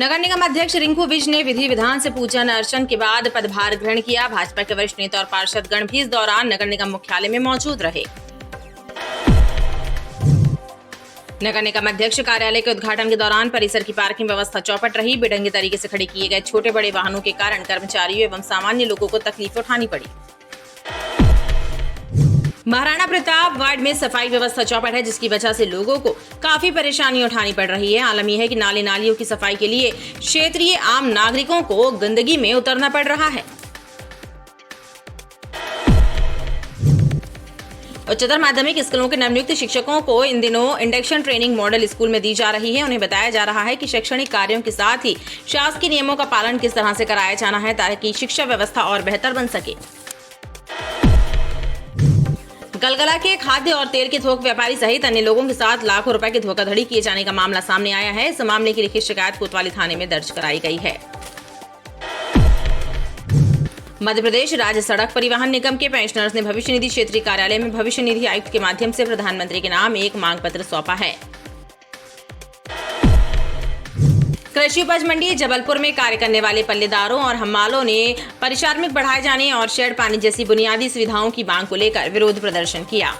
नगर निगम अध्यक्ष रिंकू विज ने विधि विधान से पूजन अर्चन के बाद पदभार ग्रहण किया। भाजपा के वरिष्ठ नेता और पार्षदगण भी इस दौरान नगर निगम मुख्यालय में मौजूद रहे। नगर निगम अध्यक्ष कार्यालय के उद्घाटन के दौरान परिसर की पार्किंग व्यवस्था चौपट रही। बेढंगे तरीके से खड़े किए गए छोटे बड़े वाहनों के कारण कर्मचारियों एवं सामान्य लोगों को तकलीफ उठानी पड़ी। महाराणा प्रताप वार्ड में सफाई व्यवस्था चौपट है, जिसकी वजह से लोगों को काफी परेशानी उठानी पड़ रही है। आलम यह है कि नाले नालियों की सफाई के लिए क्षेत्रीय आम नागरिकों को गंदगी में उतरना पड़ रहा है। उच्चतर माध्यमिक स्कूलों के नवनियुक्त शिक्षकों को इन दिनों इंडक्शन ट्रेनिंग मॉडल स्कूल में दी जा रही है। उन्हें बताया जा रहा है कि शैक्षणिक कार्यों के साथ ही शासकीय नियमों का पालन किस तरह से कराया जाना है, ताकि शिक्षा व्यवस्था और बेहतर बन सके। गलगला के खाद्य और तेल के थोक व्यापारी सहित अन्य लोगों के साथ लाखों रुपए की धोखाधड़ी किए जाने का मामला सामने आया है। इस मामले की लिखित शिकायत कोतवाली थाने में दर्ज कराई गई है। मध्य प्रदेश राज्य सड़क परिवहन निगम के पेंशनर्स ने भविष्य निधि क्षेत्रीय कार्यालय में भविष्य निधि आयुक्त के माध्यम से प्रधानमंत्री के नाम एक मांग पत्र सौंपा है। कृषि उपज मंडी जबलपुर में कार्य करने वाले पल्लेदारों और हम्मालों ने पारिश्रमिक बढ़ाए जाने और शेड पानी जैसी बुनियादी सुविधाओं की मांग को लेकर विरोध प्रदर्शन किया।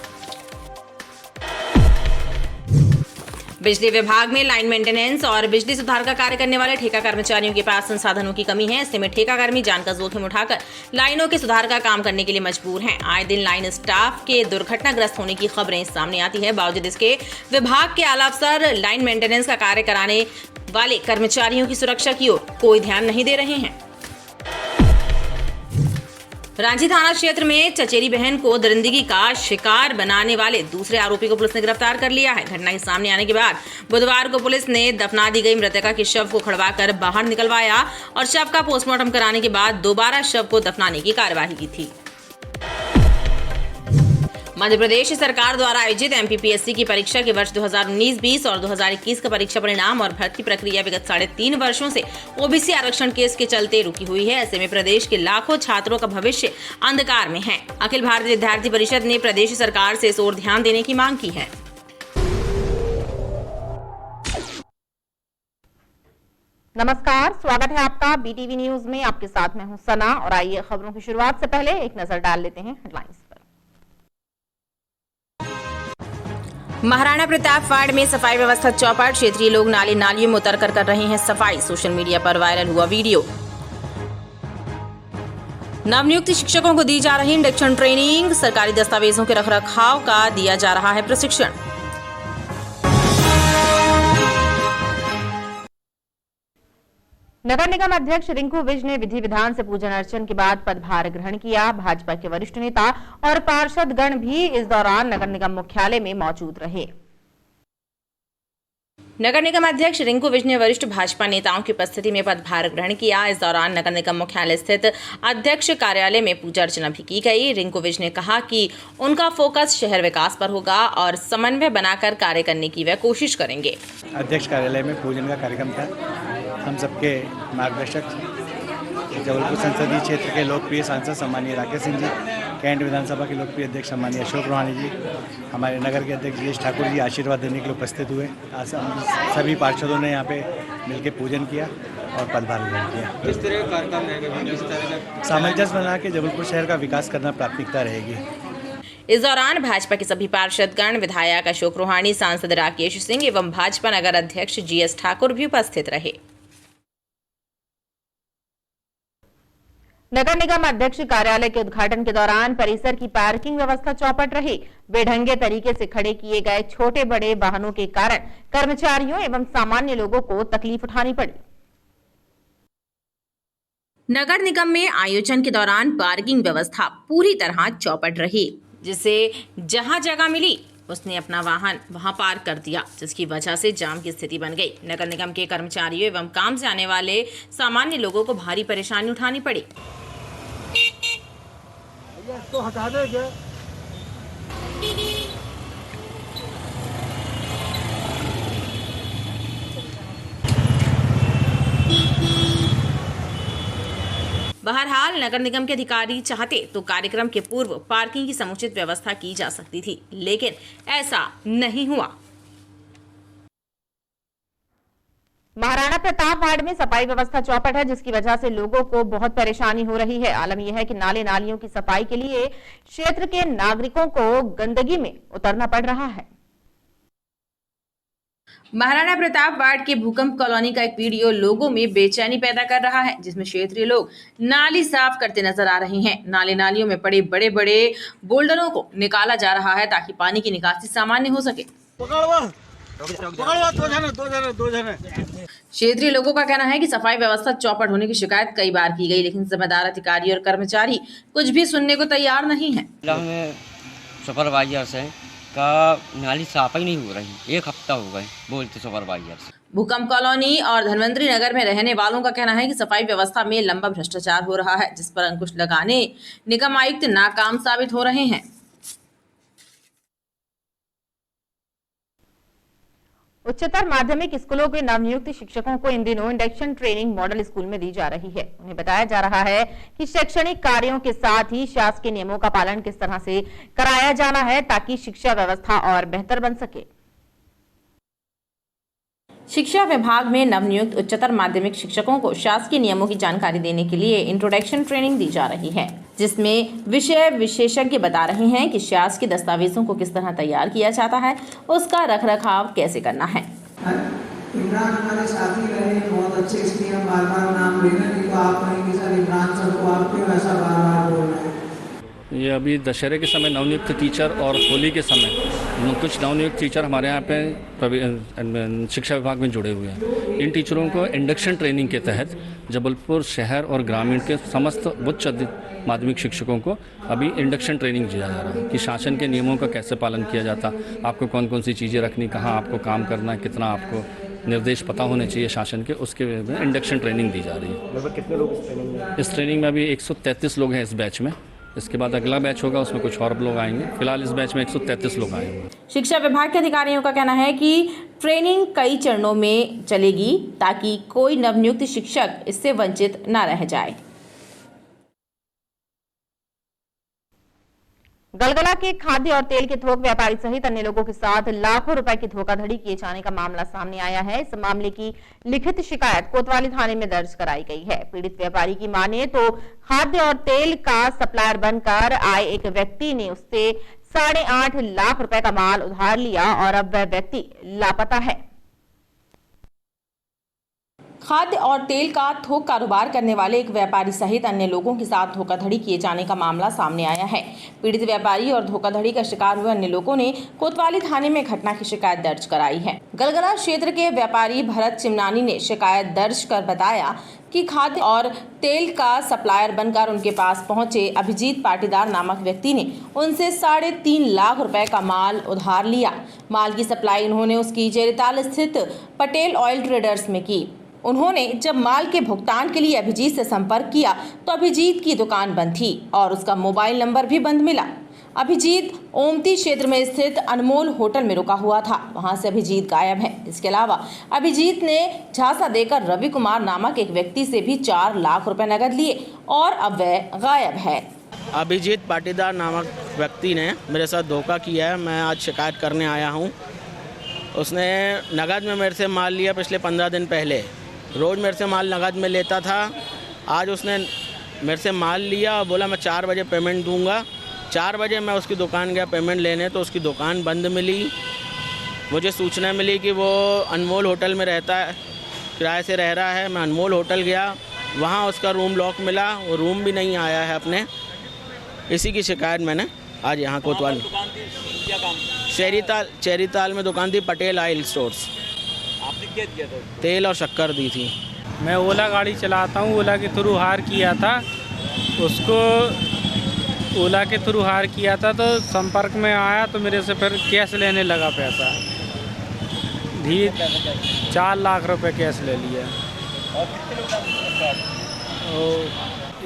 बिजली विभाग में लाइन मेंटेनेंस और बिजली सुधार का कार्य करने वाले ठेका कर्मचारियों के पास संसाधनों की कमी है। ऐसे में ठेका कर्मी जान का जोखिम उठाकर लाइनों के सुधार का काम करने के लिए मजबूर हैं। आए दिन लाइन स्टाफ के दुर्घटनाग्रस्त होने की खबरें सामने आती है। बावजूद इसके विभाग के आला अफसर लाइन मेंटेनेंस का कार्य कराने वाले कर्मचारियों की सुरक्षा की ओर कोई ध्यान नहीं दे रहे हैं। रांची थाना क्षेत्र में चचेरी बहन को दरिंदगी का शिकार बनाने वाले दूसरे आरोपी को पुलिस ने गिरफ्तार कर लिया है। घटना के सामने आने के बाद बुधवार को पुलिस ने दफना दी गई मृतका के शव को खड़वाकर बाहर निकलवाया और शव का पोस्टमार्टम कराने के बाद दोबारा शव को दफनाने की कार्यवाही की थी। मध्य प्रदेश सरकार द्वारा आयोजित एमपीपीएससी की परीक्षा के वर्ष 2019-20 और 2021 का परीक्षा परिणाम और भर्ती प्रक्रिया विगत 3.5 वर्षों से ओबीसी आरक्षण केस के चलते रुकी हुई है। ऐसे में प्रदेश के लाखों छात्रों का भविष्य अंधकार में है। अखिल भारतीय विद्यार्थी परिषद ने प्रदेश सरकार से इस ओर ध्यान देने की मांग की है। नमस्कार, स्वागत है आपका बीटीवी न्यूज में। आपके साथ मैं हूं सना और आइए खबरों की शुरुआत से पहले एक नजर डाल लेते हैं हेडलाइंस पर। महाराणा प्रताप वार्ड में सफाई व्यवस्था चौपट, क्षेत्रीय लोग नाले नालियों में उतर कर रहे हैं सफाई। सोशल मीडिया पर वायरल हुआ वीडियो। नवनियुक्त शिक्षकों को दी जा रही इंडक्शन ट्रेनिंग, सरकारी दस्तावेजों के रखरखाव का दिया जा रहा है प्रशिक्षण। नगर निगम अध्यक्ष रिंकू विज ने विधि विधान से पूजन अर्चन के बाद पदभार ग्रहण किया। भाजपा के वरिष्ठ नेता और पार्षदगण भी इस दौरान नगर निगम मुख्यालय में मौजूद रहे। नगर निगम अध्यक्ष रिंकू विज ने वरिष्ठ भाजपा नेताओं की उपस्थिति में पदभार ग्रहण किया। इस दौरान नगर निगम मुख्यालय स्थित अध्यक्ष कार्यालय में पूजा अर्चना भी की गई। रिंकू विज ने कहा कि उनका फोकस शहर विकास पर होगा और समन्वय बनाकर कार्य करने की वे कोशिश करेंगे। अध्यक्ष कार्यालय में पूजन का कार्यक्रम था। हम सबके मार्गदर्शक जबलपुर संसदीय क्षेत्र के लोकप्रिय सांसद सम्मानीय राकेश सिंह जी, कैंट विधानसभा के लोकप्रिय अध्यक्ष सम्मानीय अशोक रोहानी जी, हमारे नगर के अध्यक्ष जीएस ठाकुर जी आशीर्वाद देने के लिए उपस्थित हुए। सभी पार्षदों ने यहाँ पे मिलकर पूजन किया और पदभार ग्रहण किया। किस तरह का कार्यक्रम रहेगा? किस तरह का सामंजस्य बना के जबलपुर शहर का विकास करना प्राथमिकता रहेगी। इस दौरान भाजपा के सभी पार्षदगण, विधायक अशोक रोहानी, सांसद राकेश सिंह एवं भाजपा नगर अध्यक्ष जीएस ठाकुर भी उपस्थित रहे। नगर निगम अध्यक्ष कार्यालय के उद्घाटन के दौरान परिसर की पार्किंग व्यवस्था चौपट रही। बेढंगे तरीके से खड़े किए गए छोटे बड़े वाहनों के कारण कर्मचारियों एवं सामान्य लोगों को तकलीफ उठानी पड़ी। नगर निगम में आयोजन के दौरान पार्किंग व्यवस्था पूरी तरह चौपट रही, जिसे जहां जगह मिली उसने अपना वाहन वहां पार्क कर दिया, जिसकी वजह से जाम की स्थिति बन गई। नगर निगम के कर्मचारियों एवं काम से आने वाले सामान्य लोगों को भारी परेशानी उठानी पड़ी। इसको हटा देंगे। बहरहाल नगर निगम के अधिकारी चाहते तो कार्यक्रम के पूर्व पार्किंग की समुचित व्यवस्था की जा सकती थी, लेकिन ऐसा नहीं हुआ। महाराणा प्रताप वार्ड में सफाई व्यवस्था चौपट है, जिसकी वजह से लोगों को बहुत परेशानी हो रही है। आलम यह है कि नाले नालियों की सफाई के लिए क्षेत्र के नागरिकों को गंदगी में उतरना पड़ रहा है। महाराणा प्रताप वार्ड के भूकंप कॉलोनी का एक वीडियो लोगों में बेचैनी पैदा कर रहा है, जिसमें क्षेत्रीय लोग नाली साफ करते नजर आ रहे हैं। नाले नालियों में पड़े बड़े बड़े बोल्डरों को निकाला जा रहा है ताकि पानी की निकासी सामान्य हो सके। क्षेत्रीय लोगों का कहना है कि सफाई व्यवस्था चौपट होने की शिकायत कई बार की गई, लेकिन जिम्मेदार अधिकारी और कर्मचारी कुछ भी सुनने को तैयार नहीं है। सुपरवाइजर से का नाली साफ ही नहीं हो रही, 1 हफ्ता हो गए बोलते सुपरवाइजर से। भूकंप कॉलोनी और धनवंतरी नगर में रहने वालों का कहना है कि सफाई व्यवस्था में लंबा भ्रष्टाचार हो रहा है, जिस पर अंकुश लगाने निगम आयुक्त नाकाम साबित हो रहे हैं। उच्चतर माध्यमिक स्कूलों के नवनियुक्त शिक्षकों को इन दिनों इंडक्शन ट्रेनिंग मॉडल स्कूल में दी जा रही है। उन्हें बताया जा रहा है कि शैक्षणिक कार्यों के साथ ही शासकीय नियमों का पालन किस तरह से कराया जाना है ताकि शिक्षा व्यवस्था और बेहतर बन सके। शिक्षा विभाग में नवनियुक्त उच्चतर माध्यमिक शिक्षकों को शासकीय नियमों की जानकारी देने के लिए इंट्रोडक्शन ट्रेनिंग दी जा रही है, जिसमें विषय विशेषज्ञ बता रहे हैं कि शासकीय दस्तावेजों को किस तरह तैयार किया जाता है, उसका रखरखाव कैसे करना है। इमरान हमारे साथी रहे, बहुत अच्छे, इसलिए हम बार-बार नाम ले रहे हैं। तो आप कहेंगे सर इमरान सर को आप क्यों ऐसा बार-बार बोल रहे हैं? ये अभी दशहरे के समय नवनियुक्त टीचर और होली के समय कुछ नवनियुक्त टीचर हमारे यहाँ पे शिक्षा विभाग में जुड़े हुए हैं। इन टीचरों को इंडक्शन ट्रेनिंग के तहत जबलपुर शहर और ग्रामीण के समस्त उच्च माध्यमिक शिक्षकों को अभी इंडक्शन ट्रेनिंग दिया जा रहा है कि शासन के नियमों का कैसे पालन किया जाता, आपको कौन कौन सी चीज़ें रखनी, कहाँ आपको काम करना है, कितना आपको निर्देश पता होने चाहिए शासन के, उसके में इंडक्शन ट्रेनिंग दी जा रही है। लगभग कितने लोग इस ट्रेनिंग में? इस ट्रेनिंग में अभी 133 लोग हैं इस बैच में। इसके बाद अगला बैच होगा, उसमें कुछ और लोग आएंगे। फिलहाल इस बैच में 133 लोग आए हुए। शिक्षा विभाग के अधिकारियों का कहना है कि ट्रेनिंग कई चरणों में चलेगी ताकि कोई नवनियुक्त शिक्षक इससे वंचित न रह जाए। गलगला के खाद्य और तेल के थोक व्यापारी सहित अन्य लोगों के साथ लाखों रुपए की धोखाधड़ी किए जाने का मामला सामने आया है। इस मामले की लिखित शिकायत कोतवाली थाने में दर्ज कराई गई है। पीड़ित व्यापारी की माने तो खाद्य और तेल का सप्लायर बनकर आए एक व्यक्ति ने उससे 8.5 लाख रुपए का माल उधार लिया और अब वह व्यक्ति लापता है। खाद्य और तेल का थोक कारोबार करने वाले एक व्यापारी सहित अन्य लोगों के साथ धोखाधड़ी किए जाने का मामला सामने आया है। पीड़ित व्यापारी और धोखाधड़ी का शिकार हुए अन्य लोगों ने कोतवाली थाने में घटना की शिकायत दर्ज कराई है। गलगला क्षेत्र के व्यापारी भरत चिमनानी ने शिकायत दर्ज कर बताया कि खाद्य और तेल का सप्लायर बनकर उनके पास पहुंचे अभिजीत पाटीदार नामक व्यक्ति ने उनसे 3.5 लाख रुपए का माल उधार लिया। माल की सप्लाई उन्होंने उसकी जेरीताल स्थित पटेल ऑयल ट्रेडर्स में की। उन्होंने जब माल के भुगतान के लिए अभिजीत से संपर्क किया तो अभिजीत की दुकान बंद थी और उसका मोबाइल नंबर भी बंद मिला। अभिजीत ओमती क्षेत्र में स्थित अनमोल होटल में रुका हुआ था, वहां से अभिजीत गायब है। इसके अलावा अभिजीत ने झांसा देकर रवि कुमार नामक एक व्यक्ति से भी 4 लाख रुपए नकद लिए और अब वह गायब है। अभिजीत पाटीदार नामक व्यक्ति ने मेरे साथ धोखा किया है। मैं आज शिकायत करने आया हूँ। उसने नकद में मेरे से माल लिया पिछले 15 दिन पहले। रोज़ मेरे से माल नकद में लेता था। आज उसने मेरे से माल लिया और बोला मैं 4 बजे पेमेंट दूंगा। 4 बजे मैं उसकी दुकान गया पेमेंट लेने तो उसकी दुकान बंद मिली। मुझे सूचना मिली कि वो अनमोल होटल में रहता है, किराए से रह रहा है। मैं अनमोल होटल गया, वहाँ उसका रूम लॉक मिला, वो रूम भी नहीं आया है अपने। इसी की शिकायत मैंने आज यहाँ कोतवाली चेरीताल में दुकान थी, पटेल ऑयल स्टोर्स। आपने क्या दिया था? तेल और शक्कर दी थी। मैं ओला गाड़ी चलाता हूँ, ओला के थ्रू हायर किया था उसको। ओला के थ्रू हायर किया था तो संपर्क में आया तो मेरे से फिर कैश लेने लगा पैसा। 4 लाख रुपए कैश ले लिया। और कितने लोग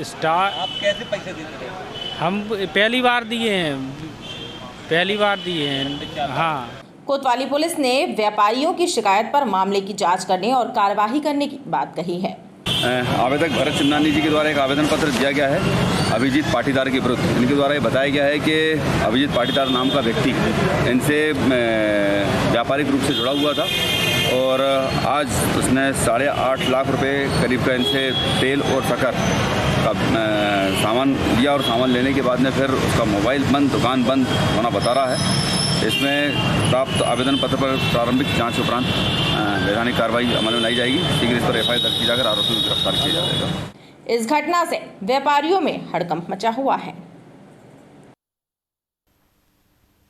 स्टार आप कैसे पैसे देते थे? हम पहली बार दिए हैं। हाँ। कोतवाली पुलिस ने व्यापारियों की शिकायत पर मामले की जांच करने और कार्यवाही करने की बात कही है। आवेदक भरत चिमनानी जी के द्वारा एक आवेदन पत्र दिया गया है। अभिजीत पाटीदार के विरुद्ध। इनके द्वारा ये बताया गया है कि अभिजीत पाटीदार नाम का व्यक्ति इनसे व्यापारिक रूप से जुड़ा हुआ था और आज उसने 8.5 लाख रुपए करीब का इनसे तेल और शक्कर का सामान लिया और सामान लेने के बाद में फिर उसका मोबाइल बंद, दुकान बंद होना बता रहा है। इसमें प्राप्त आवेदन पत्र पर प्रारंभिक जांच उपरांत वैधानिक कार्रवाई अमल में लाई जाएगी। शीघ्र इस पर एफआईआर दर्ज की जाकर आरोपी को गिरफ्तार किया जाएगा। इस घटना से व्यापारियों में हड़कंप मचा हुआ है।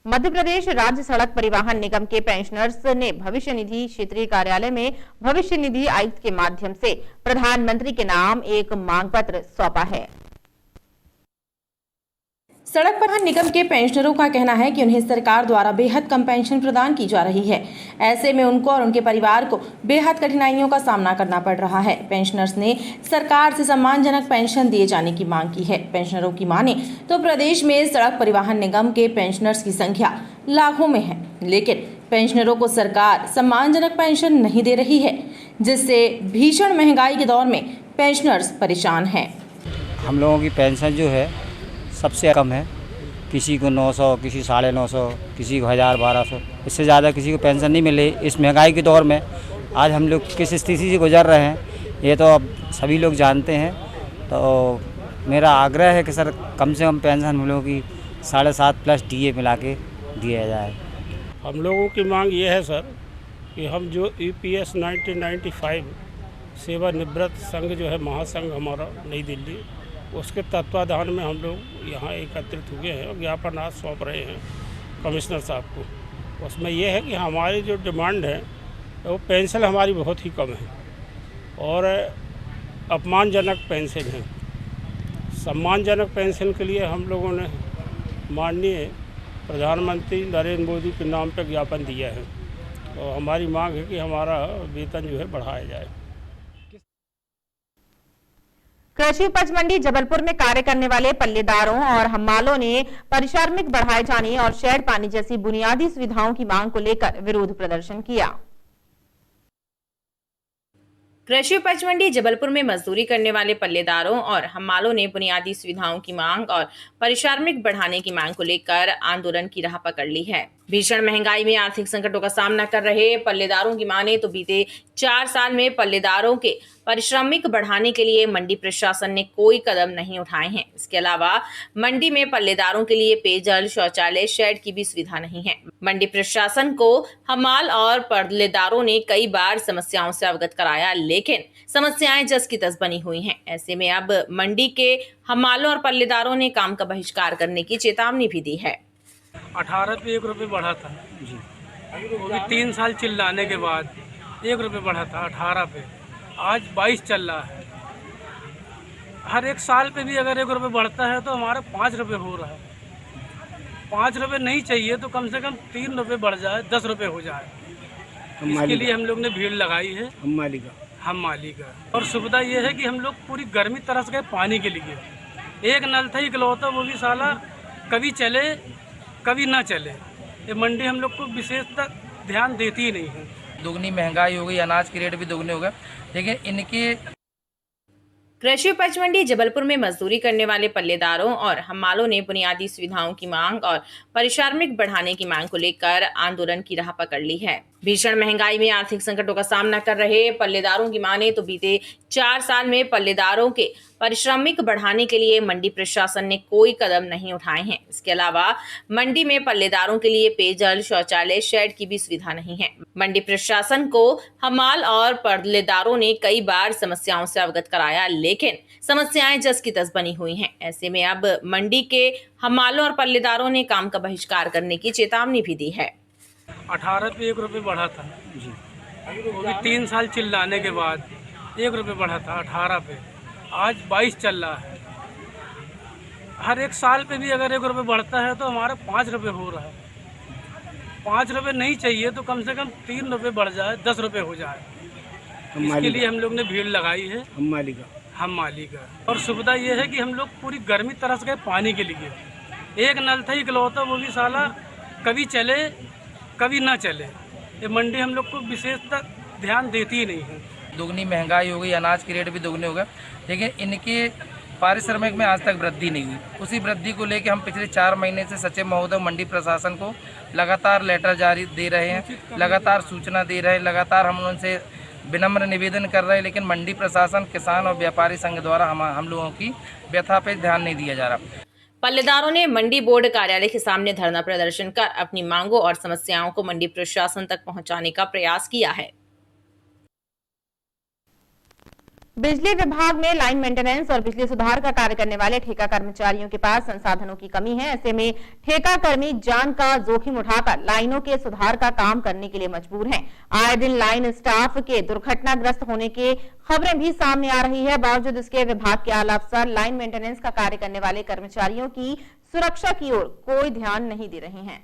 मध्य प्रदेश राज्य सड़क परिवहन निगम के पेंशनर्स ने भविष्य निधि क्षेत्रीय कार्यालय में भविष्य निधि आयुक्त के माध्यम से प्रधानमंत्री के नाम एक मांग पत्र सौंपा है। सड़क परिवहन निगम के पेंशनरों का कहना है कि उन्हें सरकार द्वारा बेहद कम पेंशन प्रदान की जा रही है। ऐसे में उनको और उनके परिवार को बेहद कठिनाइयों का सामना करना पड़ रहा है। पेंशनर्स ने सरकार से सम्मानजनक पेंशन दिए जाने की मांग की है। पेंशनरों की माने तो प्रदेश में सड़क परिवहन निगम के पेंशनर्स की संख्या लाखों में है, लेकिन पेंशनरों को सरकार सम्मानजनक पेंशन नहीं दे रही है, जिससे भीषण महंगाई के दौर में पेंशनर्स परेशान हैं। हम लोगों की पेंशन जो है सबसे कम है, किसी को 900, किसी 950, किसी को 1000-1200, इससे ज़्यादा किसी को पेंशन नहीं मिल रही। इस महंगाई के दौर में आज हम लोग किस स्थिति से गुजर रहे हैं ये तो अब सभी लोग जानते हैं। तो मेरा आग्रह है कि सर कम से कम पेंशन हम लोगों की 7.5 प्लस DA मिला के दिया जाए। हम लोगों की मांग ये है सर कि हम जो EPS 1995 सेवानिवृत्त संघ जो है महासंघ हमारा नई दिल्ली, उसके तत्वाधान में हम लोग यहाँ एकत्रित हुए हैं और ज्ञापन आज सौंप रहे हैं कमिश्नर साहब को। उसमें यह है कि हमारी जो डिमांड है वो पेंशन हमारी बहुत ही कम है और अपमानजनक पेंशन है। सम्मानजनक पेंशन के लिए हम लोगों ने माननीय प्रधानमंत्री नरेंद्र मोदी के नाम पर ज्ञापन दिया है और हमारी मांग है कि हमारा वेतन जो है बढ़ाया जाए। कृषि उपज मंडी जबलपुर में कार्य करने वाले पल्लेदारों और हम्मालों ने पारिश्रमिक बढ़ाए जाने और शेड पानी जैसी बुनियादी सुविधाओं की मांग को लेकर विरोध प्रदर्शन किया। कृषि उपज मंडी जबलपुर में मजदूरी करने वाले पल्लेदारों और हम्मालों ने बुनियादी सुविधाओं की मांग और पारिश्रमिक बढ़ाने की मांग को लेकर आंदोलन की राह पकड़ ली है। भीषण महंगाई में आर्थिक संकटों का सामना कर रहे पल्लेदारों की माने तो बीते 4 साल में पल्लेदारों के पारिश्रमिक बढ़ाने के लिए मंडी प्रशासन ने कोई कदम नहीं उठाए हैं। इसके अलावा मंडी में पल्लेदारों के लिए पेयजल, शौचालय, शेड की भी सुविधा नहीं है। मंडी प्रशासन को हमाल और पल्लेदारों ने कई बार समस्याओं से अवगत कराया, लेकिन समस्याएं जस की तस बनी हुई हैं। ऐसे में अब मंडी के हमालों और पल्लेदारों ने काम का बहिष्कार करने की चेतावनी भी दी है। 18 पे 1 रुपये बढ़ा था जी, वो भी 3 साल चिल्लाने के बाद 1 रुपये बढ़ा था 18 पे, आज 22 चल रहा है। हर 1 साल पे भी अगर 1 रुपये बढ़ता है तो हमारा 5 रुपये हो रहा है। 5 रुपये नहीं चाहिए तो कम से कम 3 रुपये बढ़ जाए, 10 रुपये हो जाए। इसके लिए हम लोग ने भीड़ लगाई है हम माली का। और सुविधा ये है कि हम लोग पूरी गर्मी तरस गए पानी के लिए। एक नल था इकलौता, वो भी साला कभी चले कभी ना चले। ये मंडी हम लोग को विशेषतः ध्यान देती ही नहीं है। दुगनी महंगाई हो गई, अनाज के रेट भी दुगने हो गए, लेकिन इनके कृषि उपज मंडी जबलपुर में मजदूरी करने वाले पल्लेदारों और हम्मालों ने बुनियादी सुविधाओं की मांग और पारिश्रमिक बढ़ाने की मांग को लेकर आंदोलन की राह पकड़ ली है। भीषण महंगाई में आर्थिक संकटों का सामना कर रहे पल्लेदारों की माने तो बीते 4 साल में पल्लेदारों के पारिश्रमिक बढ़ाने के लिए मंडी प्रशासन ने कोई कदम नहीं उठाए हैं। इसके अलावा मंडी में पल्लेदारों के लिए पेयजल, शौचालय, शेड की भी सुविधा नहीं है। मंडी प्रशासन को हमाल और पल्लेदारों ने कई बार समस्याओं से अवगत कराया, लेकिन समस्याएं जस की तस बनी हुई हैं। ऐसे में अब मंडी के हमालों और पल्लेदारों ने काम का बहिष्कार करने की चेतावनी भी दी है। 18 पे 1 रुपये बढ़ा था जी, वो भी 3 साल चिल्लाने के बाद 1 रुपये बढ़ा था 18 पे, आज 22 चल रहा है। हर 1 साल पे भी अगर 1 रुपये बढ़ता है तो हमारा 5 रुपये हो रहा है। 5 रुपये नहीं चाहिए तो कम से कम 3 रुपये बढ़ जाए, 10 रुपये हो जाए। इसके लिए हम लोग ने भीड़ लगाई है हम माली का। और सुविधा ये है कि हम लोग पूरी गर्मी तरस गए पानी के लिए। एक नल था इकलौता, वो भी साला कभी चले कभी ना चले। ये मंडी हम लोग को विशेषतः ध्यान देती ही नहीं है। दुगनी महंगाई हो गई, अनाज के रेट भी दुगने हो गए, लेकिन इनके पारिश्रमिक में आज तक वृद्धि नहीं हुई। उसी वृद्धि को लेकर हम पिछले 4 महीने से सचिव महोदय मंडी प्रशासन को लगातार लेटर जारी दे रहे हैं, लगातार सूचना दे रहे हैं, लगातार हम उनसे विनम्र निवेदन कर रहे हैं, लेकिन मंडी प्रशासन, किसान और व्यापारी संघ द्वारा हम लोगों की व्यथा पे ध्यान नहीं दिया जा रहा। पल्लेदारों ने मंडी बोर्ड कार्यालय के सामने धरना प्रदर्शन कर अपनी मांगों और समस्याओं को मंडी प्रशासन तक पहुंचाने का प्रयास किया है। बिजली विभाग में लाइन मेंटेनेंस और बिजली सुधार का कार्य करने वाले ठेका कर्मचारियों के पास संसाधनों की कमी है। ऐसे में ठेका कर्मी जान का जोखिम उठाकर लाइनों के सुधार का काम करने के लिए मजबूर हैं। आए दिन लाइन स्टाफ के दुर्घटनाग्रस्त होने की खबरें भी सामने आ रही है। बावजूद इसके विभाग के आला अफसर लाइन मेंटेनेंस का कार्य करने वाले कर्मचारियों की सुरक्षा की ओर कोई ध्यान नहीं दे रहे हैं।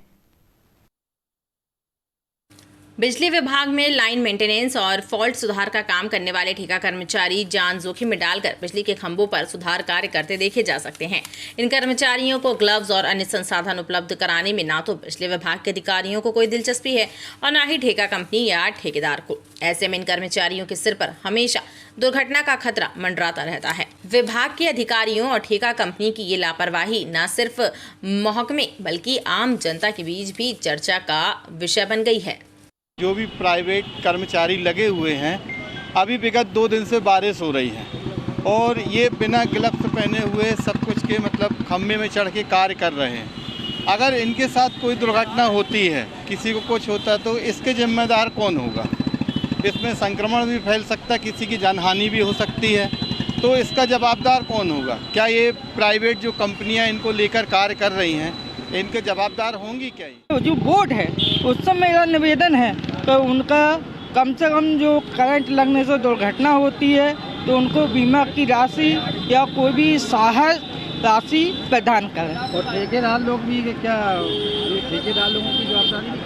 बिजली विभाग में लाइन मेंटेनेंस और फॉल्ट सुधार का काम करने वाले ठेका कर्मचारी जान जोखिम में डालकर बिजली के खंभों पर सुधार कार्य करते देखे जा सकते हैं। इन कर्मचारियों को ग्लव्स और अन्य संसाधन उपलब्ध कराने में ना तो बिजली विभाग के अधिकारियों को कोई दिलचस्पी है और न ही ठेका कंपनी या ठेकेदार को। ऐसे में इन कर्मचारियों के सिर पर हमेशा दुर्घटना का खतरा मंडराता रहता है। विभाग के अधिकारियों और ठेका कंपनी की ये लापरवाही न सिर्फ महकमे बल्कि आम जनता के बीच भी चर्चा का विषय बन गई है। जो भी प्राइवेट कर्मचारी लगे हुए हैं, अभी विगत 2 दिन से बारिश हो रही है और ये बिना ग्लव्स पहने हुए सब कुछ के मतलब खम्भे में चढ़ के कार्य कर रहे हैं। अगर इनके साथ कोई दुर्घटना होती है, किसी को कुछ होता है, तो इसके जिम्मेदार कौन होगा? इसमें संक्रमण भी फैल सकता है, किसी की जानहानि भी हो सकती है, तो इसका जवाबदार कौन होगा? क्या ये प्राइवेट जो कंपनियाँ इनको लेकर कार्य कर रही हैं, इनके जवाबदार होंगी क्या? ये जो बोर्ड है उससे मेरा निवेदन है तो उनका कम से कम जो करंट लगने से दुर्घटना होती है तो उनको बीमा की राशि या कोई भी सहायता राशि प्रदान करें। और ठेकेदार लोग भी क्या, ठेकेदार लोगों की जवाबदारी?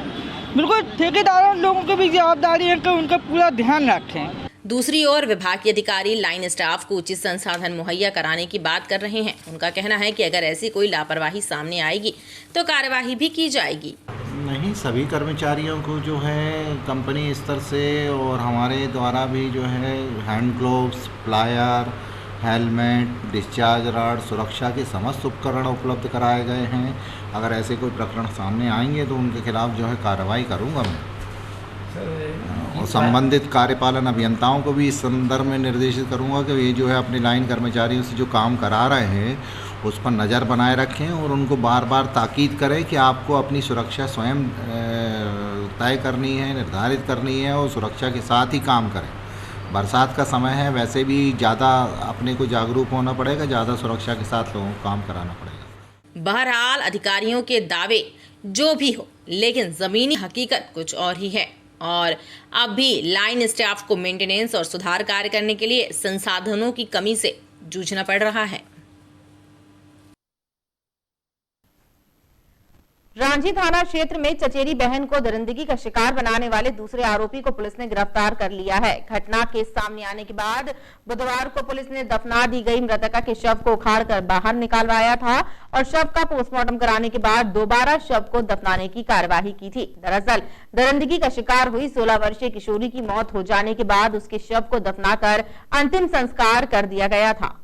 बिल्कुल, ठेकेदार लोगों की भी जवाबदारी है कि उनका पूरा ध्यान रखें। दूसरी ओर विभाग के अधिकारी लाइन स्टाफ को उचित संसाधन मुहैया कराने की बात कर रहे हैं। उनका कहना है कि अगर ऐसी कोई लापरवाही सामने आएगी तो कार्यवाही भी की जाएगी। नहीं, सभी कर्मचारियों को जो है कंपनी स्तर से और हमारे द्वारा भी जो है hand gloves, plier, helmet, discharge rod, सुरक्षा के समस्त उपकरण उपलब्ध कराए गए हैं। अगर ऐसे कोई प्रकरण सामने आएंगे तो उनके खिलाफ जो है कार्रवाई करूँगा मैं। और संबंधित कार्यपालन अभियंताओं को भी इस संदर्भ में निर्देशित करूंगा कि ये जो है अपने लाइन कर्मचारियों से जो काम करा रहे हैं उस पर नज़र बनाए रखें और उनको बार बार ताकीद करें कि आपको अपनी सुरक्षा स्वयं तय करनी है, निर्धारित करनी है और सुरक्षा के साथ ही काम करें। बरसात का समय है, वैसे भी ज़्यादा अपने को जागरूक होना पड़ेगा, ज़्यादा सुरक्षा के साथ लोगों को काम कराना पड़ेगा। बहरहाल अधिकारियों के दावे जो भी हो, लेकिन ज़मीनी हकीकत कुछ और ही है और अब भी लाइन स्टाफ को मेंटेनेंस और सुधार कार्य करने के लिए संसाधनों की कमी से जूझना पड़ रहा है। रांची थाना क्षेत्र में चचेरी बहन को दरिंदगी का शिकार बनाने वाले दूसरे आरोपी को पुलिस ने गिरफ्तार कर लिया है। घटना के सामने आने के बाद बुधवार को पुलिस ने दफना दी गई मृतका के शव को उखाड़कर बाहर निकालवाया था और शव का पोस्टमार्टम कराने के बाद दोबारा शव को दफनाने की कार्यवाही की थी। दरअसल दरिंदगी का शिकार हुई 16 वर्षीय किशोरी की मौत हो जाने के बाद उसके शव को दफनाकर अंतिम संस्कार कर दिया गया था।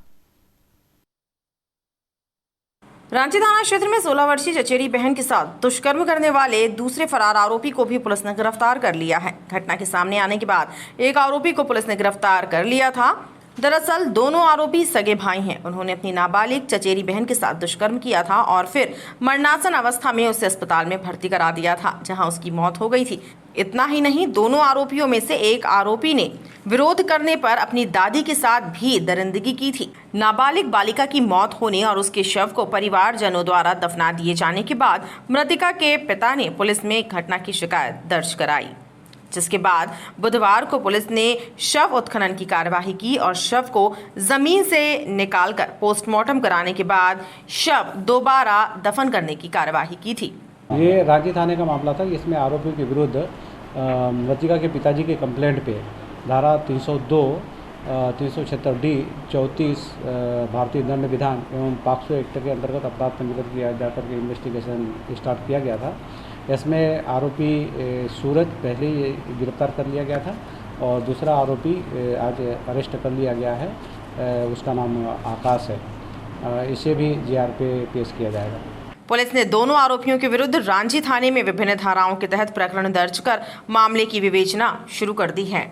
रांची थाना क्षेत्र में 16 वर्षीय चचेरी बहन के साथ दुष्कर्म करने वाले दूसरे फरार आरोपी को भी पुलिस ने गिरफ्तार कर लिया है। घटना के सामने आने के बाद एक आरोपी को पुलिस ने गिरफ्तार कर लिया था। दरअसल दोनों आरोपी सगे भाई हैं। उन्होंने अपनी नाबालिग चचेरी बहन के साथ दुष्कर्म किया था और फिर मरणासन अवस्था में उसे अस्पताल में भर्ती करा दिया था, जहां उसकी मौत हो गई थी। इतना ही नहीं, दोनों आरोपियों में से एक आरोपी ने विरोध करने पर अपनी दादी के साथ भी दरिंदगी की थी। नाबालिग बालिका की मौत होने और उसके शव को परिवारजनों द्वारा दफना दिए जाने के बाद मृतका के पिता ने पुलिस में घटना की शिकायत दर्ज कराई, जिसके बाद बुधवार को पुलिस ने शव उत्खनन की कार्यवाही की और शव को जमीन से निकालकर पोस्टमार्टम कराने के बाद शव दोबारा दफन करने की कार्यवाही की थी। ये रांची थाने का मामला था। इसमें आरोपियों के विरुद्ध मृतका के पिताजी के कंप्लेंट पे धारा 302, 376D, 34 भारतीय दंड विधान एवं पॉक्सो एक्ट के अंतर्गत अपराध पंजीकृत किया जाकर के इन्वेस्टिगेशन स्टार्ट किया गया था। इसमें आरोपी सूरज पहले ही गिरफ्तार कर लिया गया था और दूसरा आरोपी आज अरेस्ट कर लिया गया है। उसका नाम आकाश है। इसे भी जीआर पे पेश किया जाएगा। पुलिस ने दोनों आरोपियों के विरुद्ध रांची थाने में विभिन्न धाराओं के तहत प्रकरण दर्ज कर मामले की विवेचना शुरू कर दी है।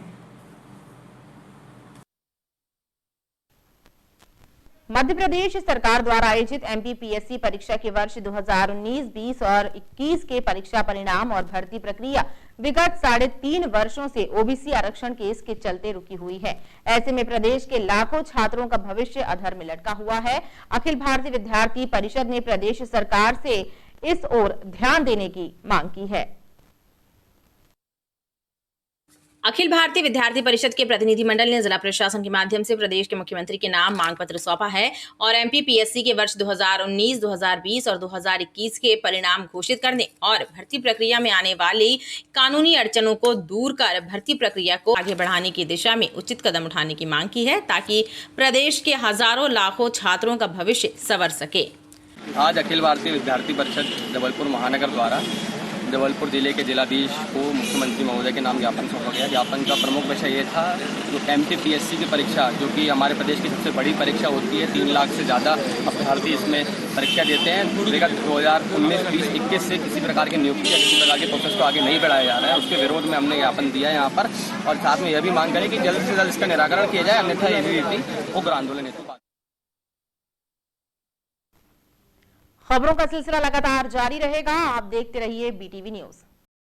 मध्य प्रदेश सरकार द्वारा आयोजित एमपीपीएससी परीक्षा के वर्ष 2019-20 और 21 के परीक्षा परिणाम और भर्ती प्रक्रिया विगत 3.5 वर्षों से ओबीसी आरक्षण केस के चलते रुकी हुई है। ऐसे में प्रदेश के लाखों छात्रों का भविष्य अधर में लटका हुआ है। अखिल भारतीय विद्यार्थी परिषद ने प्रदेश सरकार से इस ओर ध्यान देने की मांग की है। अखिल भारतीय विद्यार्थी परिषद के प्रतिनिधिमंडल ने जिला प्रशासन के माध्यम से प्रदेश के मुख्यमंत्री के नाम मांग पत्र सौंपा है और एमपीपीएससी के वर्ष 2019, 2020 और 2021 के परिणाम घोषित करने और भर्ती प्रक्रिया में आने वाली कानूनी अड़चनों को दूर कर भर्ती प्रक्रिया को आगे बढ़ाने की दिशा में उचित कदम उठाने की मांग की है, ताकि प्रदेश के हजारों लाखों छात्रों का भविष्य संवर सके। आज अखिल भारतीय विद्यार्थी परिषद जबलपुर महानगर द्वारा जबलपुर जिले के जिलाधीश को मुख्यमंत्री महोदय के नाम ज्ञापन सौंपा गया। ज्ञापन का प्रमुख विषय ये था जो एमपीपीएससी की परीक्षा, जो कि हमारे प्रदेश की सबसे बड़ी परीक्षा होती है, 3 लाख से ज़्यादा अभ्यर्थी इसमें परीक्षा देते हैं। विगत 2019, 20, 21 से किसी प्रकार की नियुक्ति या किसी प्रकार के प्रोसेस को आगे नहीं बढ़ाया जा रहा है, उसके विरोध में हमने ज्ञापन दिया है यहाँ पर, और साथ में यह भी मांग करें कि जल्द से जल्द इसका निराकरण किया जाए, अन्यथा एबीवीपी उग्र आंदोलन हेतु। खबरों का सिलसिला लगातार जारी रहेगा। आप देखते रहिए BTV न्यूज।